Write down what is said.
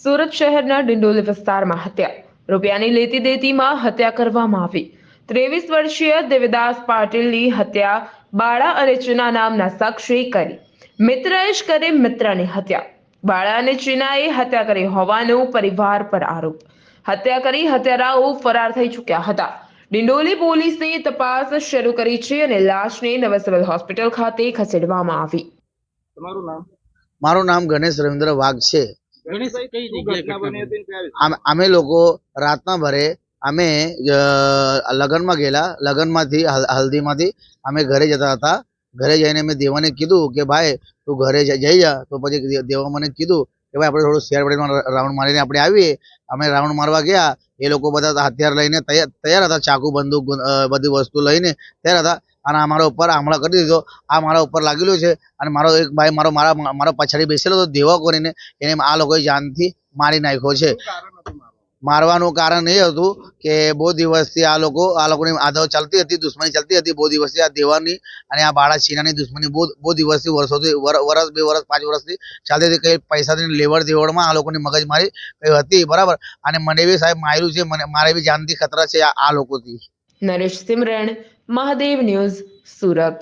સુરત શહેરના ડિંડોલી વિસ્તારમાં હત્યા. રૂપિયાની લેતી દેતીમાં હત્યા કરવામાં આવી. 23 વર્ષીય દેવદાસ પાટીલની હત્યા બાળા અને ચીના નામના શખ્સે કરી. મિત્રએ જ કરી મિત્રની હત્યા. બાળા અને ચીનાએ હત્યા કરી હોવાનો પરિવાર પર આરોપ. હત્યા કરી હત્યારાઓ ફરાર થઈ ચૂક્યા હતા. ડિંડોલી પોલીસે તપાસ શરૂ કરી છે અને લાશને નવા સિવિલ હોસ્પિટલ ખાતે ખસેડવામાં આવી. તમારું નામ? મારું નામ ગણેશ રવિન્દ્ર વાઘ છે. ગણેશભાઈ, કઈ ઘટના બની હતી ને કયા વિસ્તારમાં? અમે લોકો રાતના ભરે અમે લગ્નમાં ગયેલા. લગ્નમાંથી હલ્દીમાંથી અમે ઘરે જતા હતા. ઘરે જઈને મેં દેવાને કીધું કે ભાઈ તું ઘરે જઈ જા. તો પછી દેવા મને કીધું કે ભાઈ આપણે થોડું શેર પડીમાં રાઉન્ડ મારીને આપણે આવીએ. અમે રાઉન્ડ મારવા ગયા. એ લોકો બધા હથિયાર લઈને તૈયાર હતા, ચાકુ બંદૂક બધી વસ્તુ લઈને તૈયાર હતા. અને અમારા ઉપર હુમલો કરી દીધો. આ મારા ઉપર લાગેલું છે અને મારો એક ભાઈ મારો પાછળ બેસેલો હતો દેવા કરીને, એને આ લોકોએ જાનથી મારી નાખ્યો છે. શું કારણ હતું મારવાનું? મારવાનું કારણ એ હતું કે બહુ દિવસથી આ લોકોની આદત ચાલતી હતી, દુશ્મની ચાલતી હતી બહુ દિવસથી. આ દેવાની અને આ બાળા ચીનાની દુશ્મની બહુ દિવસથી, વર્ષોથી, વર્ષ 2 વર્ષ 5 વર્ષથી ચાલતી હતી. કઈ પૈસાથી લેવડ દેવડમાં આ લોકોની મગજમારી કઈ હતી, બરાબર. અને મને બી સાહેબ માર્યું છે, મારે બી જાનથી ખતરા છે આ લોકોથી. નરેશ સિમરણ, મહાદેવ ન્યૂઝ, સુરત.